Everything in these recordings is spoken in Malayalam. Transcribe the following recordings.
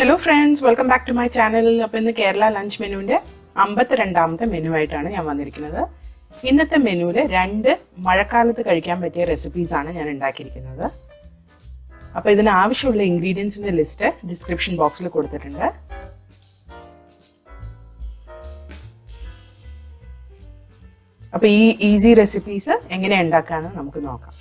Hello friends, welcome back to my channel. അപ്പോൾ ഇന്ന് കേരള ലഞ്ച് മെനുവിന്റെ 52ാമത്തെ മെനു ആയിട്ടാണ് ഞാൻ വന്നിരിക്കുന്നത്. ഇന്നത്തെ മെനുവിൽ രണ്ട് മഴക്കാലത്ത് കഴിക്കാൻ പറ്റിയ റെസിപ്പീസ് ആണ് ഞാൻ ഉണ്ടാക്കിയിരിക്കുന്നത്. അപ്പോൾ ഇതിന് ആവശ്യമുള്ള ഇൻഗ്രീഡിയൻസിന്റെ ലിസ്റ്റ് ഡിസ്ക്രിപ്ഷൻ ബോക്സിൽ കൊടുത്തിട്ടുണ്ട്. അപ്പോൾ ഈ ഈസി റെസിപ്പീസ് എങ്ങനെ ഉണ്ടാക്കാമെന്ന് നമുക്ക് നോക്കാം.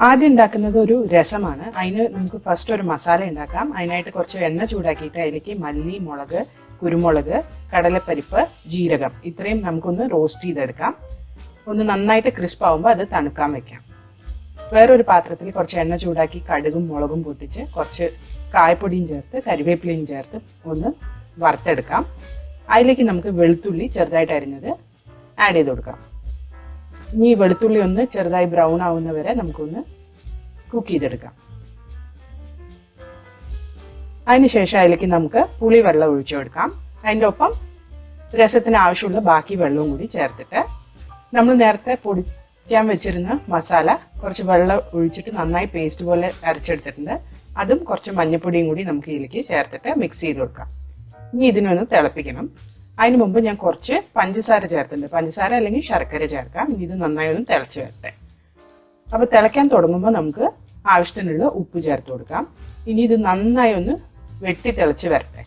ആദ്യം ഉണ്ടാക്കുന്നത് ഒരു രസമാണ്. അതിന് നമുക്ക് ഫസ്റ്റ് ഒരു മസാല ഉണ്ടാക്കാം. അതിനായിട്ട് കുറച്ച് എണ്ണ ചൂടാക്കിയിട്ട് അതിലേക്ക് മല്ലി, മുളക്, കുരുമുളക്, കടലപ്പരിപ്പ്, ജീരകം ഇത്രയും നമുക്കൊന്ന് റോസ്റ്റ് ചെയ്തെടുക്കാം. ഒന്ന് നന്നായിട്ട് ക്രിസ്പ് ആവുമ്പോൾ അത് തണുക്കാൻ വെക്കാം. വേറൊരു പാത്രത്തിൽ കുറച്ച് എണ്ണ ചൂടാക്കി കടുകും മുളകും പൊട്ടിച്ച് കുറച്ച് കായപ്പൊടിയും ചേർത്ത് കരിവേപ്പിലയും ചേർത്ത് ഒന്ന് വറുത്തെടുക്കാം. അതിലേക്ക് നമുക്ക് വെളുത്തുള്ളി ചെറുതായിട്ട് അരിഞ്ഞത് ആഡ് ചെയ്ത് കൊടുക്കാം. ഇനി വെളുത്തുള്ളി ഒന്ന് ചെറുതായി ബ്രൗൺ ആവുന്ന വരെ നമുക്കൊന്ന് കുക്ക് ചെയ്തെടുക്കാം. അതിനുശേഷം അതിലേക്ക് നമുക്ക് പുളി വെള്ളം ഒഴിച്ചു കൊടുക്കാം. അതിൻ്റെ ഒപ്പം രസത്തിന് ആവശ്യമുള്ള ബാക്കി വെള്ളവും കൂടി ചേർത്തിട്ട് നമ്മൾ നേരത്തെ പൊടിക്കാൻ വെച്ചിരുന്ന മസാല കുറച്ച് വെള്ളം ഒഴിച്ചിട്ട് നന്നായി പേസ്റ്റ് പോലെ അരച്ചെടുത്തിട്ടുണ്ട്. അതും കുറച്ച് മഞ്ഞൾപ്പൊടിയും കൂടി നമുക്ക് ഇതിലേക്ക് ചേർത്തിട്ട് മിക്സ് ചെയ്ത് കൊടുക്കാം. ഇനി ഇതിനൊന്ന് തിളപ്പിക്കണം. അതിന് മുമ്പ് ഞാൻ കുറച്ച് പഞ്ചസാര ചേർത്തിട്ടുണ്ട്. പഞ്ചസാര അല്ലെങ്കിൽ ശർക്കര ചേർക്കാം. ഇനി ഇത് നന്നായി ഒന്ന് തിളച്ച് വരട്ടെ. അപ്പോൾ തിളയ്ക്കാൻ തുടങ്ങുമ്പോൾ നമുക്ക് ആവശ്യത്തിനുള്ള ഉപ്പ് ചേർത്ത് കൊടുക്കാം. ഇനി ഇത് നന്നായി ഒന്ന് വെട്ടി തിളച്ച് വരട്ടെ.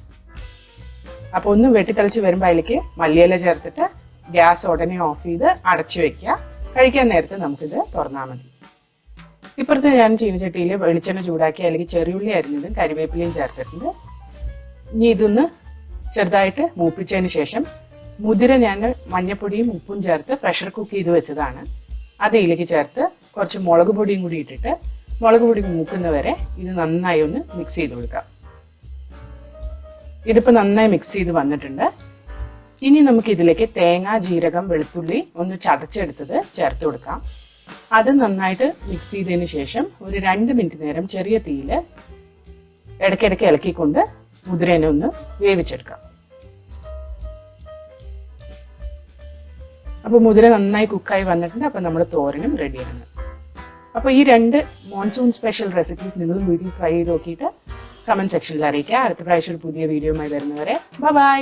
അപ്പോൾ ഒന്ന് വെട്ടി തിളച്ച് വരുമ്പോൾ അതിലേക്ക് മല്ലിയില ചേർത്തിട്ട് ഗ്യാസ് ഉടനെ ഓഫ് ചെയ്ത് അടച്ചു വെക്കുക. കഴിക്കാൻ നേരത്തെ നമുക്കിത് തുറന്നാൽ മതി. ഇപ്പുറത്ത് ഞാൻ ചീനച്ചട്ടിയിൽ വെളിച്ചെണ്ണ ചൂടാക്കി അല്ലെങ്കിൽ ചെറിയുള്ളി അരിഞ്ഞതും കരിവേപ്പിലയും ചേർത്തിട്ടുണ്ട്. ഇനി ഇതൊന്ന് ചെറുതായിട്ട് മൂപ്പിച്ചതിന് ശേഷം മുതിര ഞാൻ മഞ്ഞപ്പൊടിയും ഉപ്പും ചേർത്ത് പ്രഷർ കുക്ക് ചെയ്ത് വെച്ചതാണ്. അത് ഇതിലേക്ക് ചേർത്ത് കുറച്ച് മുളക് പൊടിയും കൂടി ഇട്ടിട്ട് മുളക് പൊടി മൂക്കുന്നവരെ ഇത് നന്നായി ഒന്ന് മിക്സ് ചെയ്ത് കൊടുക്കാം. ഇതിപ്പോൾ നന്നായി മിക്സ് ചെയ്ത് വന്നിട്ടുണ്ട്. ഇനി നമുക്ക് ഇതിലേക്ക് തേങ്ങ, ജീരകം, വെളുത്തുള്ളി ഒന്ന് ചതച്ചെടുത്തത് ചേർത്ത് കൊടുക്കാം. അത് നന്നായിട്ട് മിക്സ് ചെയ്തതിന് ശേഷം ഒരു 2 മിനിറ്റ് നേരം ചെറിയ തീയിൽ ഇടയ്ക്കിടയ്ക്ക് ഇളക്കിക്കൊണ്ട് മുതിരേനെ ഒന്ന് വേവിച്ചെടുക്കാം. അപ്പോൾ മുതിര നന്നായി കുക്കായി വന്നിട്ടുണ്ട്. അപ്പോൾ നമ്മുടെ തോരനും റെഡിയാണ്. അപ്പോൾ ഈ 2 മോൺസൂൺ സ്പെഷ്യൽ റെസിപ്പീസ് നിങ്ങളും വീട്ടിൽ ട്രൈ ചെയ്ത് നോക്കിയിട്ട് കമൻറ്റ് സെക്ഷനിൽ അറിയിക്കുക. അടുത്ത പ്രാവശ്യം ഒരു പുതിയ വീഡിയോയുമായി വരുന്നവരെ ബൈ.